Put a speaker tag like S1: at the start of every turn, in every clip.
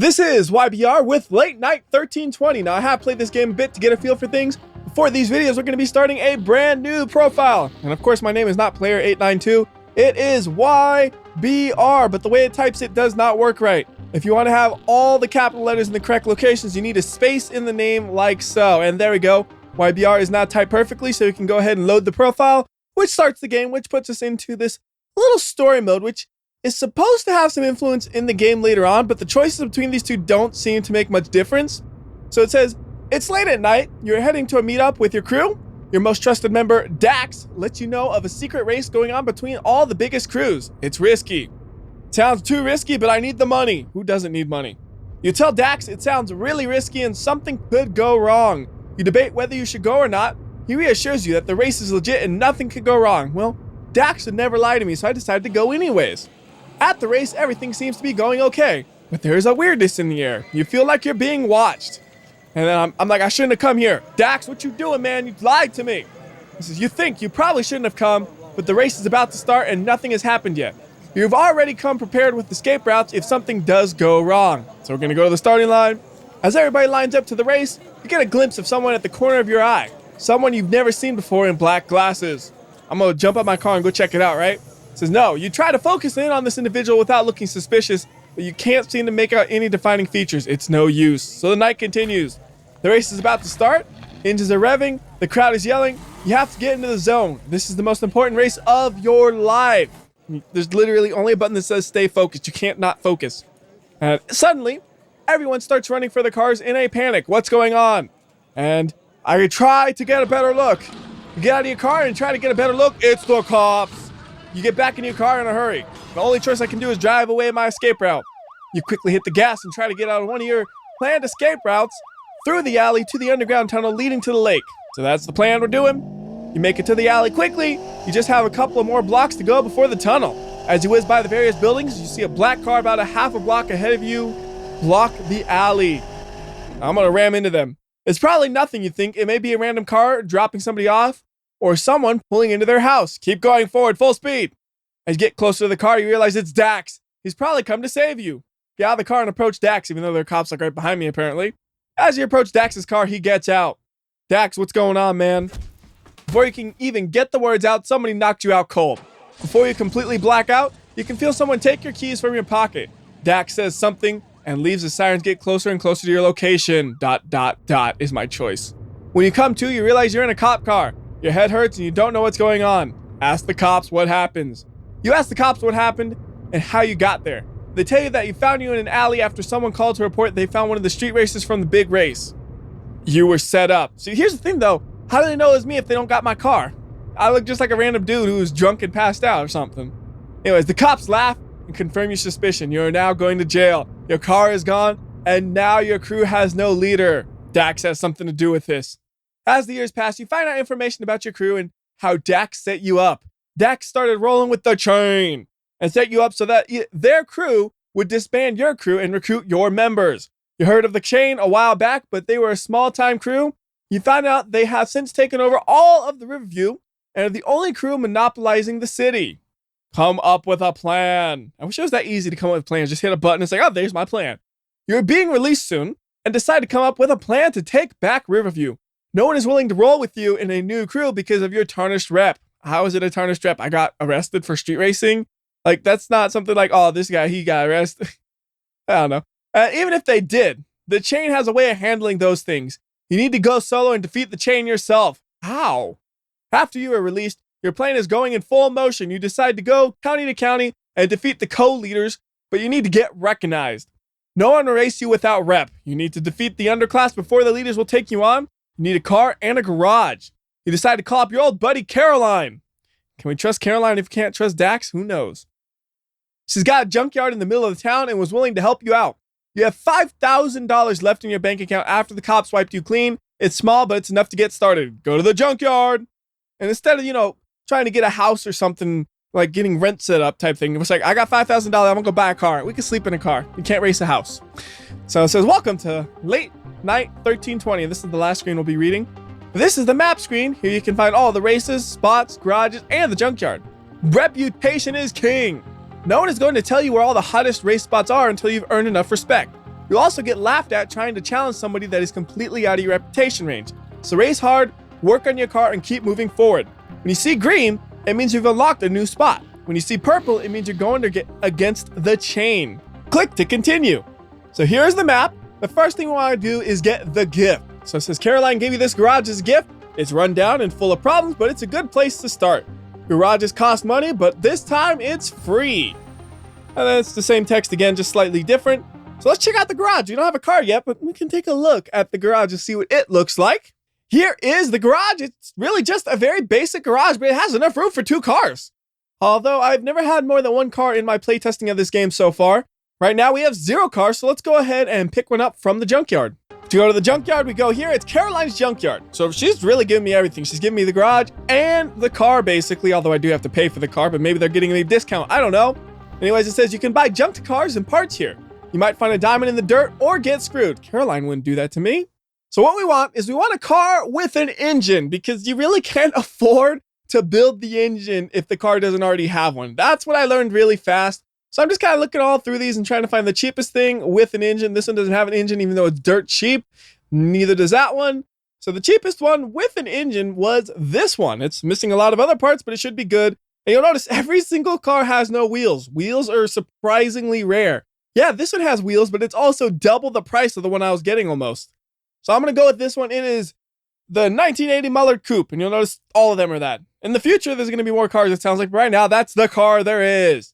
S1: This is WhyBeAre with Late Night 1320. Now, I have played this game a bit to get a feel for things. For these videos, we're going to be starting a brand new profile. And of course, my name is not Player892. It is WhyBeAre, but the way it types it does not work right. If you want to have all the capital letters in the correct locations, you need a space in the name like so. And there we go. WhyBeAre is now typed perfectly, so you can go ahead and load the profile, which starts the game, which puts us into this little story mode, which is supposed to have some influence in the game later on, but the choices between these two don't seem to make much difference. So it says, it's late at night, you're heading to a meetup with your crew. Your most trusted member, Dax, lets you know of a secret race going on between all the biggest crews. It's risky. Sounds too risky, but I need the money. Who doesn't need money? You tell Dax it sounds really risky and something could go wrong. You debate whether you should go or not. He reassures you that the race is legit and nothing could go wrong. Well, Dax would never lie to me, so I decided to go anyways. At the race, everything seems to be going okay, but there is a weirdness in the air. You feel like you're being watched. And then I'm like, I shouldn't have come here. Dax, what you doing, man? You lied to me. He says, you think you probably shouldn't have come, but the race is about to start and nothing has happened yet. You've already come prepared with escape routes if something does go wrong. So we're going to go to the starting line. As everybody lines up to the race, you get a glimpse of someone at the corner of your eye. Someone you've never seen before in black glasses. I'm going to jump out my car and go check it out, right? Says, no, you try to focus in on this individual without looking suspicious, but you can't seem to make out any defining features. It's no use. So the night continues. The race is about to start. Engines are revving. The crowd is yelling. You have to get into the zone. This is the most important race of your life. There's literally only a button that says stay focused. You can't not focus. And suddenly, everyone starts running for the cars in a panic. What's going on? And I try to get a better look. You get out of your car and try to get a better look. It's the cops. You get back in your car in a hurry. The only choice I can do is drive away my escape route. You quickly hit the gas and try to get out of one of your planned escape routes through the alley to the underground tunnel leading to the lake. So that's the plan we're doing. You make it to the alley quickly. You just have a couple of more blocks to go before the tunnel. As you whiz by the various buildings, you see a black car about a half a block ahead of you block the alley. I'm gonna ram into them. It's probably nothing, you think. It may be a random car dropping somebody off, or someone pulling into their house. Keep going forward, full speed. As you get closer to the car, you realize it's Dax. He's probably come to save you. Get out of the car and approach Dax, even though there are cops like right behind me, apparently. As you approach Dax's car, he gets out. Dax, what's going on, man? Before you can even get the words out, somebody knocked you out cold. Before you completely black out, you can feel someone take your keys from your pocket. Dax says something and leaves the sirens get closer and closer to your location. ... is my choice. When you come to, you realize you're in a cop car. Your head hurts and you don't know what's going on. Ask the cops what happens. You ask the cops what happened and how you got there. They tell you that you found you in an alley after someone called to report they found one of the street racers from the big race. You were set up. See, here's the thing though. How do they know it was me if they don't got my car? I look just like a random dude who was drunk and passed out or something. Anyways, the cops laugh and confirm your suspicion. You are now going to jail. Your car is gone and now your crew has no leader. Dax has something to do with this. As the years pass, you find out information about your crew and how Dax set you up. Dax started rolling with the chain and set you up so that their crew would disband your crew and recruit your members. You heard of the chain a while back, but they were a small-time crew. You find out they have since taken over all of the Riverview and are the only crew monopolizing the city. Come up with a plan. I wish it was that easy to come up with plans. Just hit a button and say, oh, there's my plan. You're being released soon and decide to come up with a plan to take back Riverview. No one is willing to roll with you in a new crew because of your tarnished rep. How is it a tarnished rep? I got arrested for street racing? Like, that's not something like, oh, this guy, he got arrested. I don't know. Even if they did, the chain has a way of handling those things. You need to go solo and defeat the chain yourself. How? After you are released, your plan is going in full motion. You decide to go county to county and defeat the co-leaders, but you need to get recognized. No one will race you without rep. You need to defeat the underclass before the leaders will take you on. You need a car and a garage. You decide to call up your old buddy, Caroline. Can we trust Caroline if we can't trust Dax? Who knows? She's got a junkyard in the middle of the town and was willing to help you out. You have $5,000 left in your bank account after the cops wiped you clean. It's small, but it's enough to get started. Go to the junkyard. And instead of, trying to get a house or something, like getting rent set up type thing, it was like, I got $5,000. I'm going to go buy a car. We can sleep in a car. You can't race a house. So it says, welcome to Late Night 1320. This is the last screen we'll be reading. This is the map screen. Here you can find all the races, spots, garages, and the junkyard. Reputation is king. No one is going to tell you where all the hottest race spots are until you've earned enough respect. You'll also get laughed at trying to challenge somebody that is completely out of your reputation range. So race hard, work on your car, and keep moving forward. When you see green, it means you've unlocked a new spot. When you see purple, it means you're going to get against the chain. Click to continue. So here's the map. The first thing we want to do is get the gift. So it says Caroline gave you this garage as a gift. It's run down and full of problems, but it's a good place to start. Garages cost money, but this time it's free. And then it's the same text again, just slightly different. So let's check out the garage. We don't have a car yet, but we can take a look at the garage and see what it looks like. Here is the garage. It's really just a very basic garage, but it has enough room for 2 cars. Although I've never had more than 1 car in my playtesting of this game so far. Right now we have 0 cars, so let's go ahead and pick one up from the junkyard. To go to the junkyard, we go here. It's Caroline's junkyard. So she's really giving me everything. She's giving me the garage and the car, basically, although I do have to pay for the car, but maybe they're getting me a discount. I don't know. Anyways, it says you can buy junked cars and parts here. You might find a diamond in the dirt or get screwed. Caroline wouldn't do that to me. So what we want is we want a car with an engine, because you really can't afford to build the engine if the car doesn't already have one. That's what I learned really fast. So I'm just kind of looking all through these and trying to find the cheapest thing with an engine. This one doesn't have an engine, even though it's dirt cheap. Neither does that one. So the cheapest one with an engine was this one. It's missing a lot of other parts, but it should be good. And you'll notice every single car has no wheels. Wheels are surprisingly rare. Yeah, this one has wheels, but it's also double the price of the one I was getting almost. So I'm going to go with this one. It is the 1980 Mullard Coupe, and you'll notice all of them are that. In the future, there's going to be more cars, it sounds like, but right now, that's the car there is.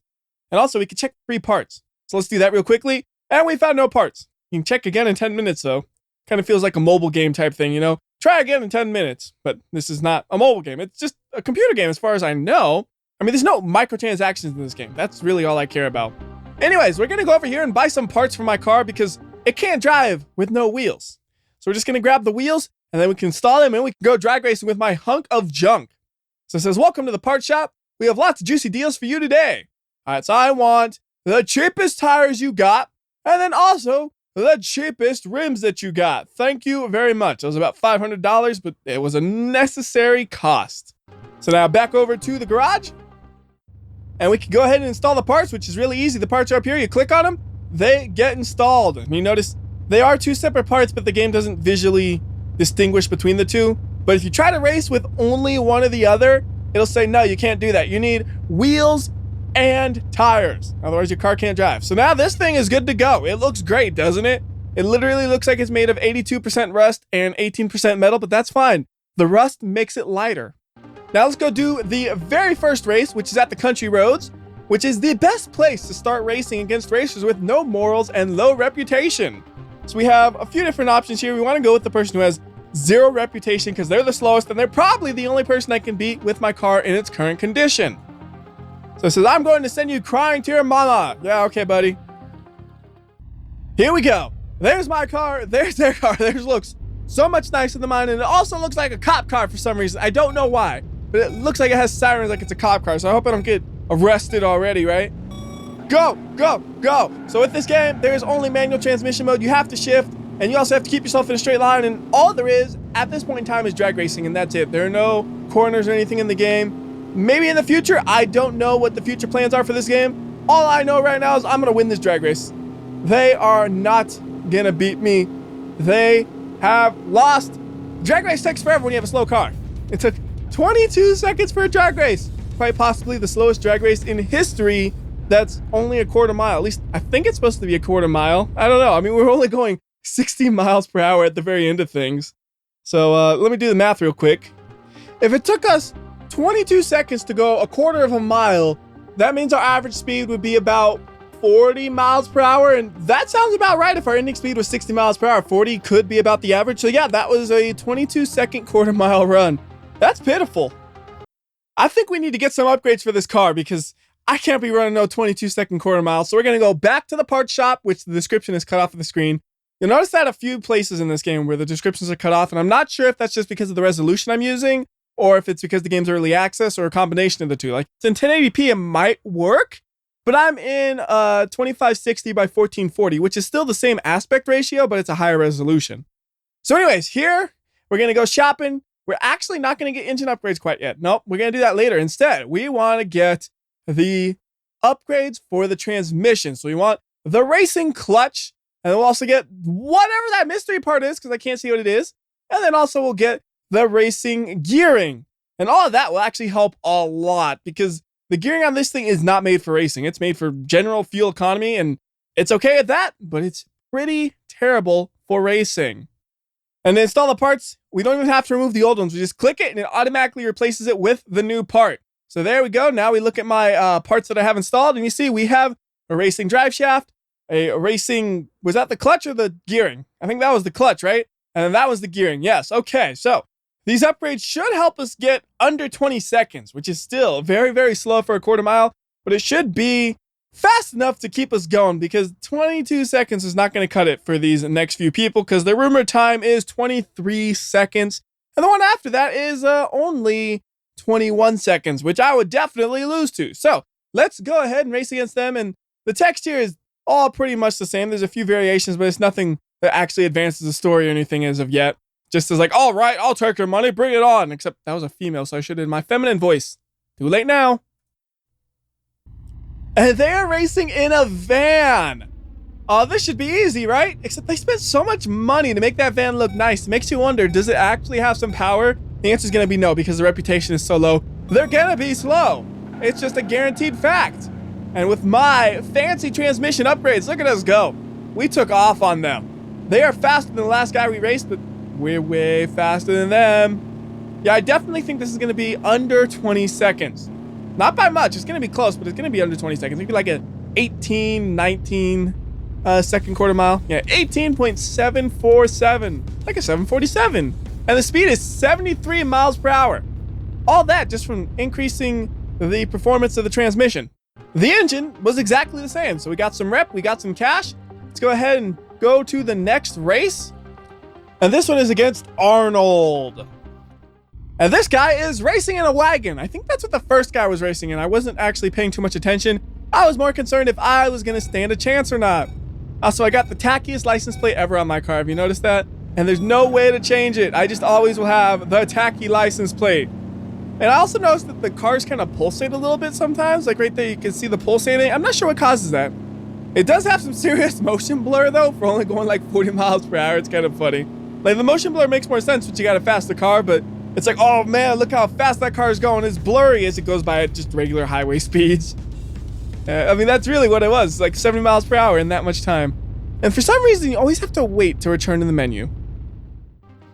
S1: And also, we can check free parts. So let's do that real quickly. And we found no parts. You can check again in 10 minutes, though. Kind of feels like a mobile game type thing, you know? Try again in 10 minutes. But this is not a mobile game. It's just a computer game as far as I know. I mean, there's no microtransactions in this game. That's really all I care about. Anyways, we're going to go over here and buy some parts for my car because it can't drive with no wheels. So we're just going to grab the wheels, and then we can install them, and we can go drag racing with my hunk of junk. So it says, welcome to the parts shop. We have lots of juicy deals for you today. All right, so I want the cheapest tires you got, and then also the cheapest rims that you got. Thank you very much. It was about $500, but it was a necessary cost. So now back over to the garage, and we can go ahead and install the parts, which is really easy. The parts are up here. You click on them, they get installed. And you notice they are 2 separate parts, but the game doesn't visually distinguish between the 2. But if you try to race with only one or the other, it'll say, no, you can't do that. You need wheels and tires. Otherwise, your car can't drive. So now this thing is good to go. It looks great, doesn't it? It literally looks like it's made of 82% rust and 18% metal, but that's fine. The rust makes it lighter. Now let's go do the very first race, which is at the country roads, which is the best place to start racing against racers with no morals and low reputation. So we have a few different options here. We want to go with the person who has 0 reputation because they're the slowest, and they're probably the only person I can beat with my car in its current condition. So it says, I'm going to send you crying to your mama. Yeah, okay, buddy. Here we go. There's my car. There's their car. Theirs looks so much nicer than mine, and it also looks like a cop car for some reason. I don't know why, but it looks like it has sirens like it's a cop car, so I hope I don't get arrested already, right? Go, go, go. So with this game, there is only manual transmission mode. You have to shift, and you also have to keep yourself in a straight line, and all there is at this point in time is drag racing, and that's it. There are no corners or anything in the game. Maybe in the future. I don't know what the future plans are for this game. All I know right now is I'm going to win this drag race. They are not going to beat me. They have lost. Drag race takes forever when you have a slow car. It took 22 seconds for a drag race. Quite possibly the slowest drag race in history. That's only a quarter mile. At least I think it's supposed to be a quarter mile. I don't know. I mean, we're only going 60 miles per hour at the very end of things. So let me do the math real quick. If it took us 22 seconds to go a quarter of a mile, that means our average speed would be about 40 miles per hour, and that sounds about right. If our ending speed was 60 miles per hour, 40 could be about the average. So yeah, that was a 22-second quarter-mile run. That's pitiful. I think we need to get some upgrades for this car because I can't be running no 22-second quarter mile. So we're going to go back to the parts shop, which the description is cut off of the screen. You'll notice that a few places in this game where the descriptions are cut off, and I'm not sure if that's just because of the resolution I'm using, or if it's because the game's early access, or a combination of the two. Like, it's in 1080p, it might work, but I'm in 2560 by 1440, which is still the same aspect ratio, but it's a higher resolution. So anyways, here, we're going to go shopping. We're actually not going to get engine upgrades quite yet. Nope, we're going to do that later. Instead, we want to get the upgrades for the transmission. So we want the racing clutch, And then we'll also get whatever that mystery part is, because I can't see what it is. And then also we'll get the racing gearing. And all of that will actually help a lot, because the gearing on this thing is not made for racing. It's made for general fuel economy, and it's okay at that, but it's pretty terrible for racing. And to install the parts, we don't even have to remove the old ones. We just click it and it automatically replaces it with the new part. So there we go. Now we look at my parts that I have installed, and you see we have a racing drive shaft, a racing, was that the clutch or the gearing? I think that was the clutch, right? And then that was the gearing. Yes. Okay. So these upgrades should help us get under 20 seconds, which is still very, very slow for a quarter mile, but it should be fast enough to keep us going, because 22 seconds is not going to cut it for these next few people, because the rumored time is 23 seconds. And the one after that is only 21 seconds, which I would definitely lose to. So let's go ahead and race against them. And the text here is all pretty much the same. There's a few variations, but it's nothing that actually advances the story or anything as of yet. Just as like, all right, I'll take your money, bring it on. Except that was a female, so I should have did my feminine voice. Too late now. And they're racing in a van. Oh, this should be easy, right? Except they spent so much money to make that van look nice. It makes you wonder, does it actually have some power? The answer is going to be no, because the reputation is so low. They're going to be slow. It's just a guaranteed fact. And with my fancy transmission upgrades, look at us go. We took off on them. They are faster than the last guy we raced, but we're way faster than them. Yeah, I definitely think this is going to be under 20 seconds. Not by much. It's going to be close, but it's going to be under 20 seconds. Maybe like a 18, 19 second quarter mile. Yeah, 18.747. Like a 747. And the speed is 73 miles per hour. All that just from increasing the performance of the transmission. The engine was exactly the same. So we got some rep, we got some cash. Let's go ahead and go to the next race. And this one is against Arnold. And this guy is racing in a wagon. I think that's what the first guy was racing in. I wasn't actually paying too much attention. I was more concerned if I was going to stand a chance or not. Also, I got the tackiest license plate ever on my car. Have you noticed that? And there's no way to change it. I just always will have the tacky license plate. And I also noticed that the cars kind of pulsate a little bit sometimes. Like right there, you can see the pulsating. I'm not sure what causes that. It does have some serious motion blur though, for only going like 40 miles per hour. It's kind of funny. Like the motion blur makes more sense when you got a faster car, but it's like, oh man, look how fast that car is going. It's blurry as it goes by at just regular highway speeds. I mean, that's really what it was. It's like 70 miles per hour in that much time. And for some reason, you always have to wait to return to the menu.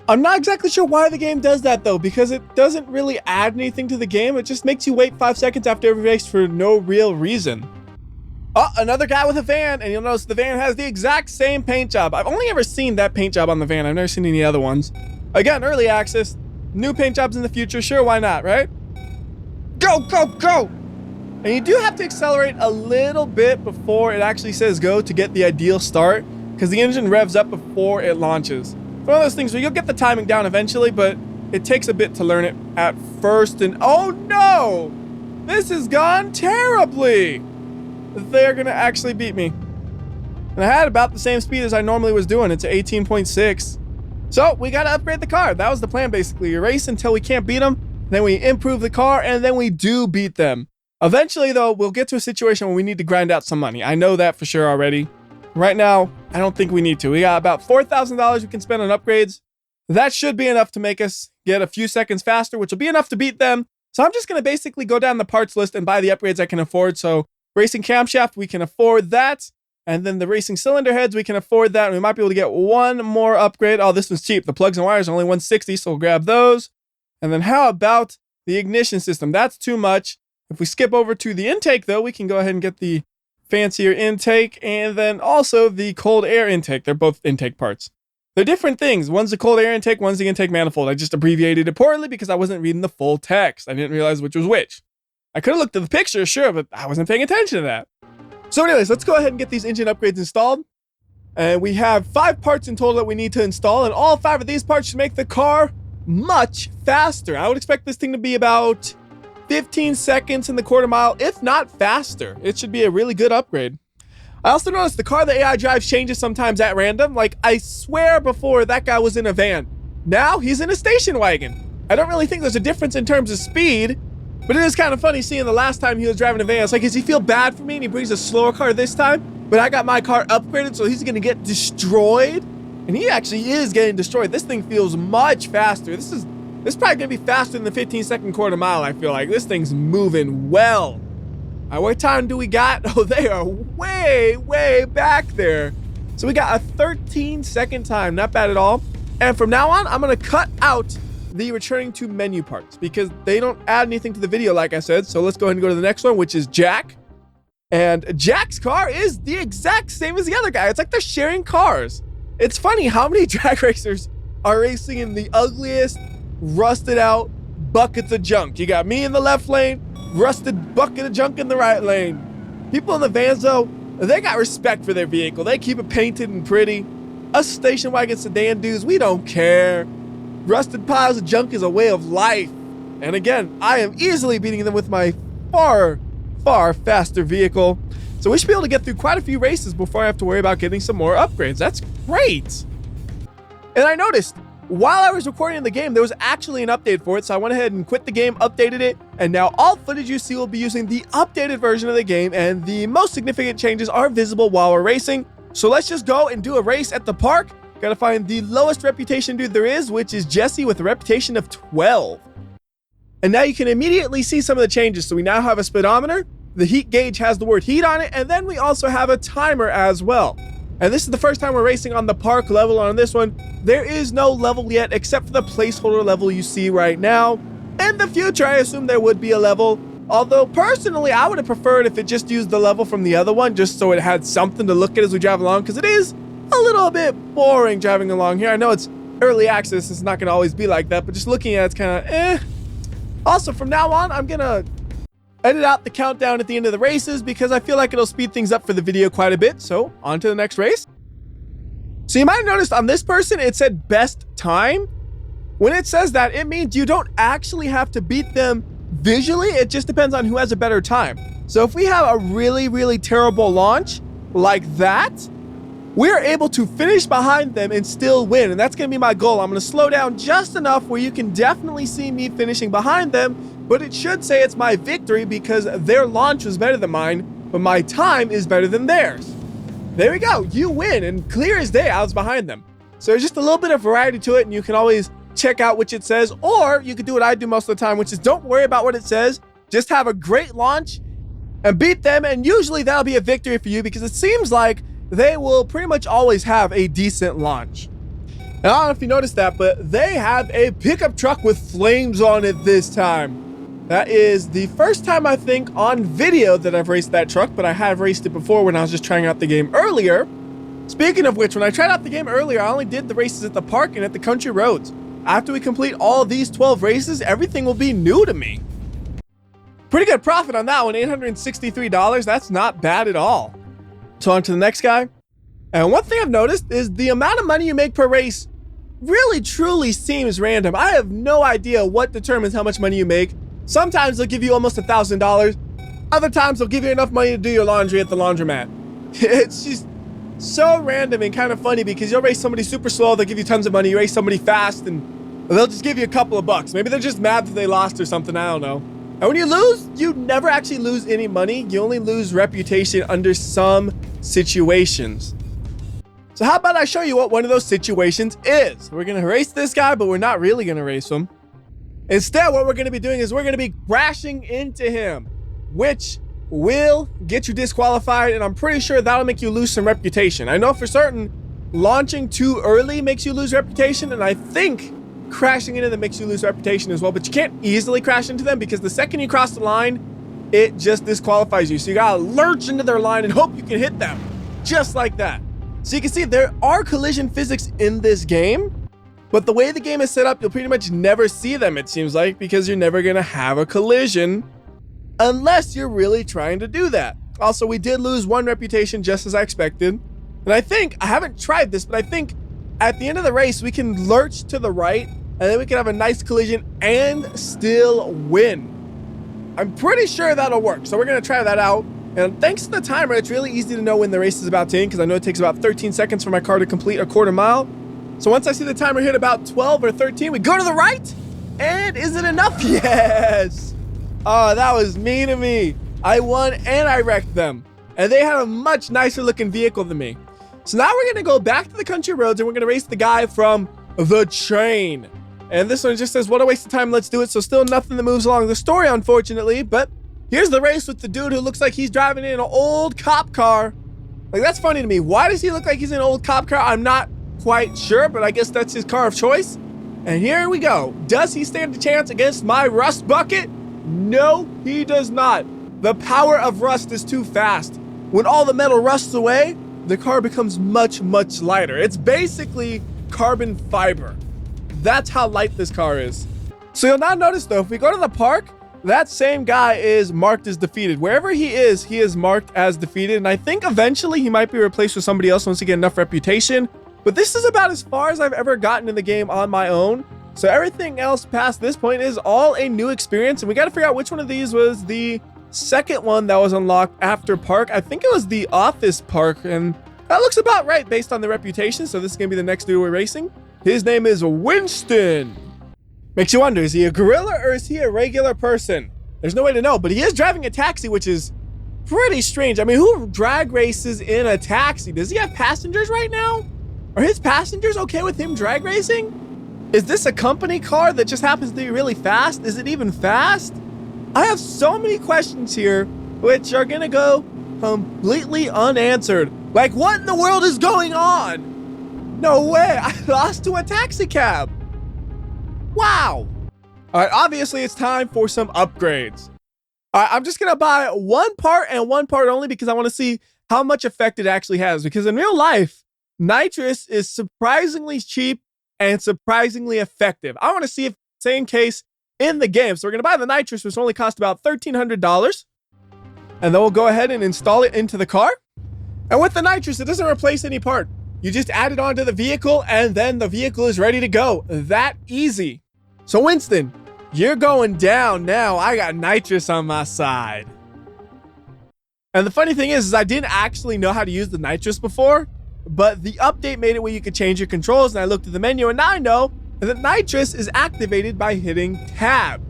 S1: I'm not exactly sure why the game does that though, because it doesn't really add anything to the game. It just makes you wait 5 seconds after every race for no real reason. Oh, another guy with a van, and you'll notice the van has the exact same paint job. I've only ever seen that paint job on the van. I've never seen any other ones. Again, early access. New paint jobs in the future, sure, why not, right? Go, go, go! And you do have to accelerate a little bit before it actually says go to get the ideal start, because the engine revs up before it launches. It's one of those things where you'll get the timing down eventually, but it takes a bit to learn it at first. And oh no! This has gone terribly! They're gonna actually beat me. And I had about the same speed as I normally was doing. It's 18.6. So we got to upgrade the car. That was the plan, basically. You race until we can't beat them, then we improve the car, and then we do beat them. Eventually, though, we'll get to a situation where we need to grind out some money. I know that for sure already. Right now, I don't think we need to. We got about $4,000 we can spend on upgrades. That should be enough to make us get a few seconds faster, which will be enough to beat them. So I'm just going to basically go down the parts list and buy the upgrades I can afford. So racing camshaft, we can afford that. And then the racing cylinder heads, we can afford that. And we might be able to get one more upgrade. Oh, this one's cheap. The plugs and wires are only $160, so we'll grab those. And then how about the ignition system? That's too much. If we skip over to the intake, though, we can go ahead and get the fancier intake and then also the cold air intake. They're both intake parts. They're different things. One's the cold air intake, one's the intake manifold. I just abbreviated it poorly because I wasn't reading the full text. I didn't realize which was which. I could have looked at the picture, sure, but I wasn't paying attention to that. So anyways, let's go ahead and get these engine upgrades installed. And we have 5 parts in total that we need to install, and all 5 of these parts should make the car much faster. I would expect this thing to be about 15 seconds in the quarter mile, if not faster. It should be a really good upgrade. I also noticed the car the AI drives changes sometimes at random. Like, I swear before that guy was in a van. Now he's in a station wagon. I don't really think there's a difference in terms of speed, but it is kind of funny seeing the last time he was driving a van. It's like, does he feel bad for me and he brings a slower car this time? but I got my car upgraded, so he's gonna get destroyed. And he actually is getting destroyed. This thing feels much faster. This is probably gonna be faster than the 15-second quarter mile, I feel like. This thing's moving well. All right, what time do we got? Oh, they are way, way back there. So we got a 13-second time, not bad at all. And from now on, I'm gonna cut out the returning to menu parts because they don't add anything to the video, like I said. So let's go ahead and go to the next one, which is Jack. And Jack's car is the exact same as the other guy. It's like they're sharing cars. It's funny how many drag racers are racing in the ugliest, rusted out buckets of junk. You got me in the left lane, rusted bucket of junk in the right lane. People in the vans, though, they got respect for their vehicle. They keep it painted and pretty. Us station wagon sedan dudes, we don't care. Rusted piles of junk is a way of life. And again, I am easily beating them with my far, far faster vehicle. So we should be able to get through quite a few races before I have to worry about getting some more upgrades. That's great. And I noticed while I was recording the game, there was actually an update for it. So I went ahead and quit the game, updated it. And now all footage you see will be using the updated version of the game. And the most significant changes are visible while we're racing. So let's just go and do a race at the park. Gotta find the lowest reputation dude there is, which is Jesse with a reputation of 12. And now you can immediately see some of the changes. So we now have a speedometer. The heat gauge has the word heat on it. And then we also have a timer as well. And this is the first time we're racing on the park level. On this one, there is no level yet except for the placeholder level you see right now. In the future, I assume there would be a level. Although personally, I would have preferred if it just used the level from the other one, just so it had something to look at as we drive along, because it is a little bit boring driving along here. I know it's early access, it's not going to always be like that, but just looking at it's kind of eh. Also, from now on, I'm going to edit out the countdown at the end of the races because I feel like it'll speed things up for the video quite a bit. So, on to the next race. So you might have noticed on this person, it said best time. When it says that, it means you don't actually have to beat them visually. It just depends on who has a better time. So if we have a really, really terrible launch like that, we're able to finish behind them and still win. And that's going to be my goal. I'm going to slow down just enough where you can definitely see me finishing behind them, but it should say it's my victory because their launch was better than mine, but my time is better than theirs. There we go. You win. And clear as day, I was behind them. So there's just a little bit of variety to it, and you can always check out which it says, or you could do what I do most of the time, which is don't worry about what it says. Just have a great launch and beat them, and usually that'll be a victory for you because it seems like they will pretty much always have a decent launch. And I don't know if you noticed that, but they have a pickup truck with flames on it this time. That is the first time, I think, on video that I've raced that truck, but I have raced it before when I was just trying out the game earlier. Speaking of which, when I tried out the game earlier, I only did the races at the park and at the country roads. After we complete all these 12 races, everything will be new to me. Pretty good profit on that one, $863. That's not bad at all. So on to the next guy. And one thing I've noticed is the amount of money you make per race really truly seems random. I have no idea what determines how much money you make. Sometimes they'll give you almost $1,000. Other times they'll give you enough money to do your laundry at the laundromat. It's just so random and kind of funny because you'll race somebody super slow, they'll give you tons of money. You race somebody fast and they'll just give you a couple of bucks. Maybe they're just mad that they lost or something, I don't know. And when you lose, you never actually lose any money. You only lose reputation under some situations. So how about I show you what one of those situations is? We're going to race this guy, but we're not really going to race him. Instead, what we're going to be doing is we're going to be crashing into him, which will get you disqualified, and I'm pretty sure that'll make you lose some reputation. I know for certain launching too early makes you lose reputation, and I think crashing into them makes you lose reputation as well, but you can't easily crash into them because the second you cross the line, it just disqualifies you. So you gotta lurch into their line and hope you can hit them, just like that. So you can see there are collision physics in this game, but the way the game is set up, you'll pretty much never see them, it seems like, because you're never gonna have a collision unless you're really trying to do that. Also, we did lose one reputation just as I expected. And I think, I haven't tried this, but I think at the end of the race, we can lurch to the right and then we can have a nice collision and still win. I'm pretty sure that'll work. So we're gonna try that out. And thanks to the timer, it's really easy to know when the race is about to end because I know it takes about 13 seconds for my car to complete a quarter mile. So once I see the timer hit about 12 or 13, we go to the right. And is it enough? Yes. Oh, that was mean of me. I won and I wrecked them. and they had a much nicer looking vehicle than me. So now we're gonna go back to the country roads and we're gonna race the guy from the train. And this one just says, what a waste of time, let's do it. So still nothing that moves along the story, unfortunately, but here's the race with the dude who looks like he's driving in an old cop car. Like, that's funny to me. Why does he look like he's in an old cop car? I'm not quite sure, but I guess that's his car of choice. And here we go. Does he stand a chance against my rust bucket? No, he does not. The power of rust is too fast. When all the metal rusts away, the car becomes much, much lighter. It's basically carbon fiber. That's how light this car is. So you'll now notice though, if we go to the park, that same guy is marked as defeated. Wherever he is marked as defeated. And I think eventually he might be replaced with somebody else once he gets enough reputation. But this is about as far as I've ever gotten in the game on my own. So everything else past this point is all a new experience. And we got to figure out which one of these was the second one that was unlocked after park. I think it was the office park. And that looks about right based on the reputation. So this is going to be the next dude we're racing. His name is Winston. Makes you wonder, is he a gorilla or is he a regular person? There's no way to know, but he is driving a taxi, which is pretty strange. I mean, who drag races in a taxi? Does he have passengers right now? Are his passengers okay with him drag racing? Is this a company car that just happens to be really fast? Is it even fast? I have so many questions here, which are gonna go completely unanswered. Like, what in the world is going on? No way, I lost to a taxi cab. Wow. All right, obviously it's time for some upgrades. All right, I'm just gonna buy one part and one part only because I wanna see how much effect it actually has. Because in real life, Nitrous is surprisingly cheap and surprisingly effective. I wanna see if same case in the game. So we're gonna buy the Nitrous, which only cost about $1,300. And then we'll go ahead and install it into the car. And with the Nitrous, it doesn't replace any part. You just add it onto the vehicle and then the vehicle is ready to go. That easy. So Winston, you're going down now. I got Nitrous on my side. And the funny thing is I didn't actually know how to use the Nitrous before, but the update made it where you could change your controls. And I looked at the menu and now I know that Nitrous is activated by hitting tab.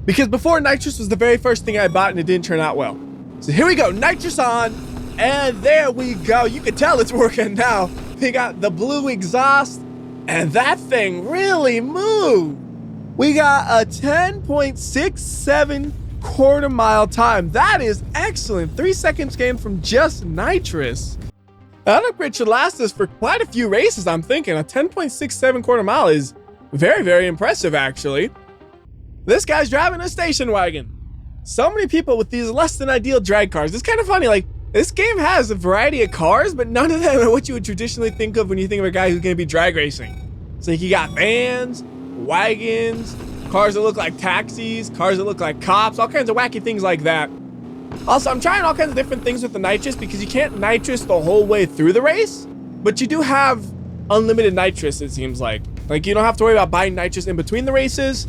S1: Because before, Nitrous was the very first thing I bought and it didn't turn out well. So here we go, Nitrous on. And there we go. You can tell it's working now. We got the blue exhaust, and that thing really moved. We got a 10.67 quarter mile time. That is excellent. 3 seconds gained from just Nitrous. That upgrade should last us for quite a few races, I'm thinking. A 10.67 quarter mile is very, very impressive, actually. This guy's driving a station wagon. So many people with these less than ideal drag cars. It's kind of funny, like, this game has a variety of cars, but none of them are what you would traditionally think of when you think of a guy who's going to be drag racing. So you got vans, wagons, cars that look like taxis, cars that look like cops, all kinds of wacky things like that. Also, I'm trying all kinds of different things with the Nitrous because you can't Nitrous the whole way through the race, but you do have unlimited Nitrous, it seems like. Like, you don't have to worry about buying Nitrous in between the races.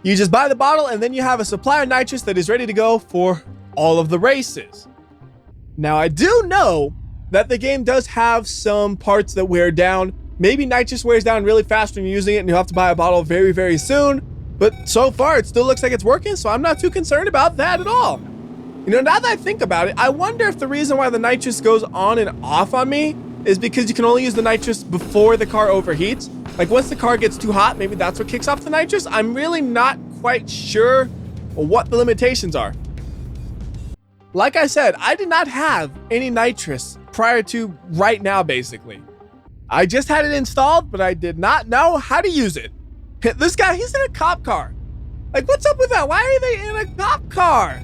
S1: You just buy the bottle and then you have a supply of Nitrous that is ready to go for all of the races. Now, I do know that the game does have some parts that wear down. Maybe Nitrous wears down really fast when you're using it and you'll have to buy a bottle very, very soon. But so far, it still looks like it's working, so I'm not too concerned about that at all. You know, now that I think about it, I wonder if the reason why the Nitrous goes on and off on me is because you can only use the Nitrous before the car overheats. Like, once the car gets too hot, maybe that's what kicks off the Nitrous. I'm really not quite sure what the limitations are. Like I said, I did not have any Nitrous prior to right now, basically. I just had it installed, but I did not know how to use it. This guy, he's in a cop car. Like, what's up with that? Why are they in a cop car?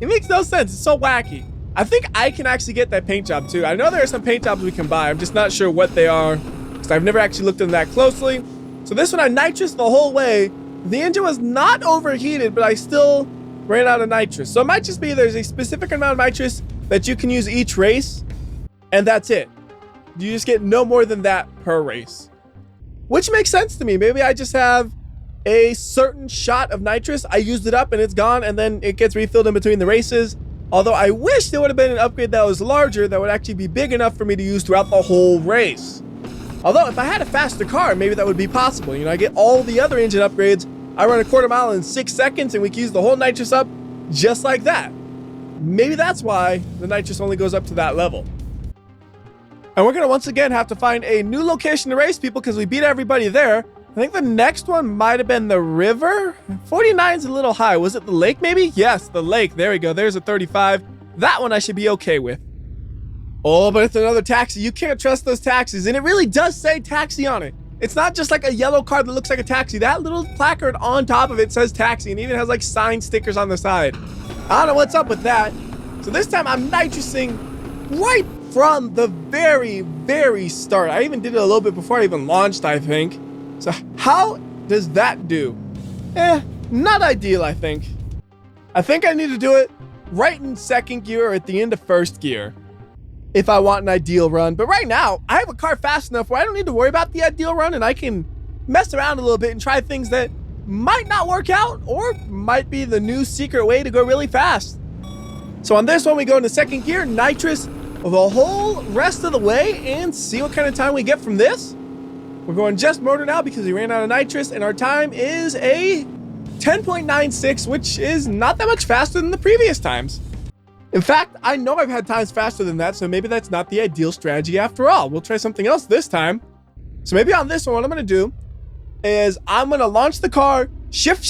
S1: It makes no sense. It's so wacky. I think I can actually get that paint job too. I know there are some paint jobs we can buy. I'm just not sure what they are because I've never actually looked into that closely. So this one, I Nitrous the whole way. The engine was not overheated, but I still ran out of Nitrous. So it might just be there's a specific amount of Nitrous that you can use each race, and that's it. You just get no more than that per race, which makes sense to me. Maybe I just have a certain shot of Nitrous. I used it up and it's gone, and then it gets refilled in between the races. Although I wish there would have been an upgrade that was larger that would actually be big enough for me to use throughout the whole race. Although if I had a faster car, maybe that would be possible. You know, I get all the other engine upgrades. I run a quarter mile in 6 seconds and we can use the whole Nitrous up just like that. maybe that's why the nitrous only goes up to that level. And we're gonna once again have to find a new location to race people because we beat everybody there. I think the next one might have been the river. 49 is a little high. Was it the lake maybe? Yes, the lake. There we go. There's a 35. That one I should be okay with. Oh, but it's another taxi. You can't trust those taxis. And it really does say taxi on it. It's not just like a yellow car that looks like a taxi. That little placard on top of it says taxi and even has like sign stickers on the side. I don't know what's up with that. So this time I'm nitrousing right from the very, very start. I even did it a little bit before I even launched, I think. So how does that do? Not ideal, I think. I think I need to do it right in second gear or at the end of first gear if I want an ideal run. But right now, I have a car fast enough where I don't need to worry about the ideal run and I can mess around a little bit and try things that might not work out or might be the new secret way to go really fast. So on this one, we go into second gear, nitrous the whole rest of the way and see what kind of time we get from this. We're going just motor now because we ran out of nitrous and our time is a 10.96, which is not that much faster than the previous times. In fact, I know I've had times faster than that, so maybe that's not the ideal strategy after all. We'll try something else this time. So maybe on this one, what I'm going to do is I'm going to launch the car, shift,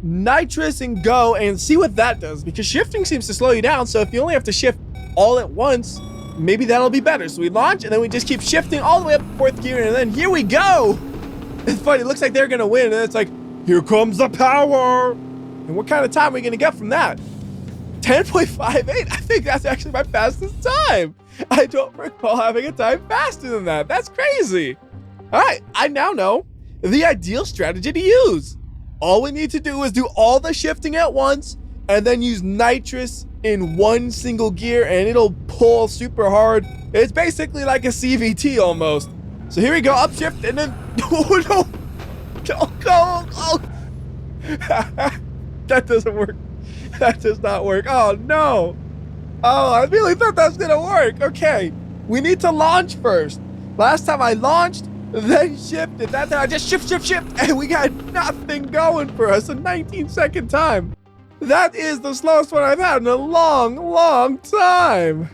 S1: nitrous and go and see what that does because shifting seems to slow you down. So if you only have to shift all at once, maybe that'll be better. So we launch and then we just keep shifting all the way up to fourth gear and then here we go. It's funny, it looks like they're going to win and it's like, here comes the power. And what kind of time are we going to get from that? 10.58. I think that's actually my fastest time. I don't recall having a time faster than that. That's crazy. All right, I now know the ideal strategy to use. All we need to do is do all the shifting at once and then use nitrous in one single gear and it'll pull super hard. It's basically like a CVT almost. So here we go, upshift and then, oh no. Oh. That doesn't work. That does not work. Oh no. Oh, I really thought that was gonna work. Okay, we need to launch first. Last time I launched, then shifted. That time I just shift, and we got nothing going for us. A 19-second time. That is the slowest one I've had in a long time.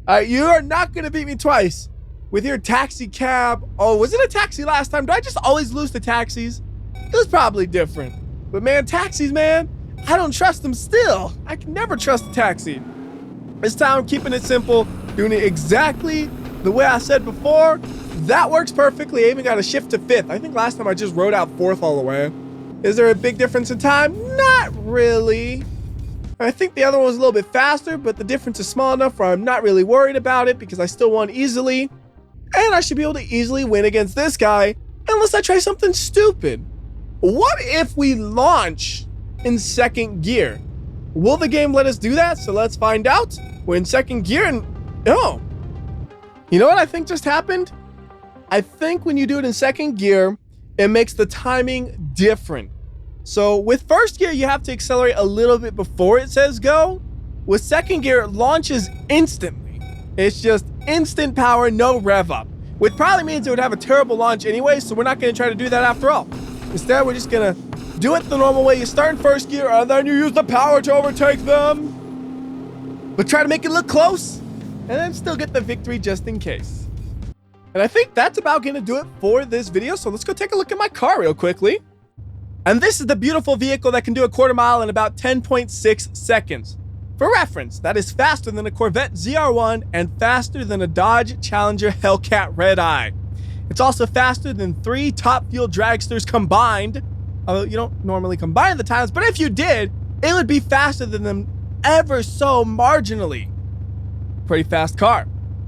S1: All right, you are not gonna beat me twice with your taxi cab. Oh, was it a taxi last time? Do I just always lose to taxis? It was probably different. But man, taxis, man, I don't trust them still. I can never trust a taxi. This time I'm keeping it simple, doing it exactly the way I said before. That works perfectly. I even got a shift to fifth. I think last time I just rode out fourth all the way. Is there a big difference in time? Not really. I think the other one was a little bit faster, but the difference is small enough where I'm not really worried about it because I still won easily. And I should be able to easily win against this guy unless I try something stupid. What if we launch in second gear? Will the game let us do that? So let's find out. We're in second gear and oh, you know what I think just happened? I think when you do it in second gear, it makes the timing different. So with first gear, you have to accelerate a little bit before it says go. With second gear, it launches instantly. It's just instant power, no rev up, which probably means it would have a terrible launch anyway. So we're not going to try to do that after all. Instead, we're just going to do it the normal way. You start in first gear and then you use the power to overtake them, but try to make it look close and then still get the victory just in case. And I think that's about going to do it for this video. So let's go take a look at my car real quickly. And this is the beautiful vehicle that can do a quarter mile in about 10.6 seconds. For reference, that is faster than a Corvette ZR1 and faster than a Dodge Challenger Hellcat Red Eye. It's also faster than 3 top fuel dragsters combined. Although you don't normally combine the times, but if you did, it would be faster than them ever so marginally. Pretty fast car.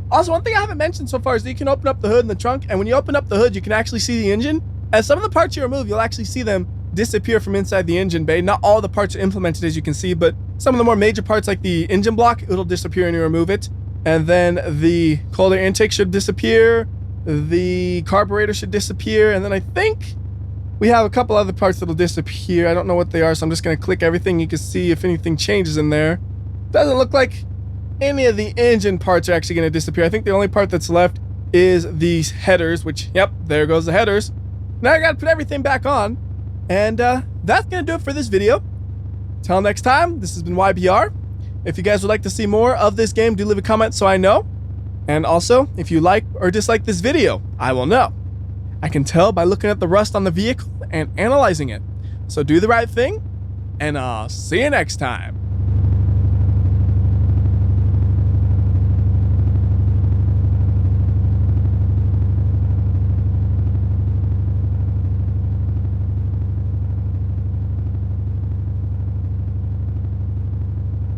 S1: Also, one thing I haven't mentioned so far is that you can open up the hood and the trunk, and when you open up the hood, you can actually see the engine. As some of the parts you remove, you'll actually see them disappear from inside the engine bay. Not all the parts are implemented, as you can see, but some of the more major parts like the engine block, it'll disappear when you remove it. And then the cold air intake should disappear. The carburetor should disappear. And then I think we have a couple other parts that'll disappear. I don't know what they are, so I'm just going to click everything. You can see if anything changes in there. Doesn't look like any of the engine parts are actually going to disappear. I think the only part that's left is these headers, which, yep, there goes the headers. Now I got to put everything back on. And that's going to do it for this video. Till next time, this has been WhyBeAre. If you guys would like to see more of this game, do leave a comment so I know. And also, if you like or dislike this video, I will know. I can tell by looking at the rust on the vehicle and analyzing it. So do the right thing, and I'll see you next time.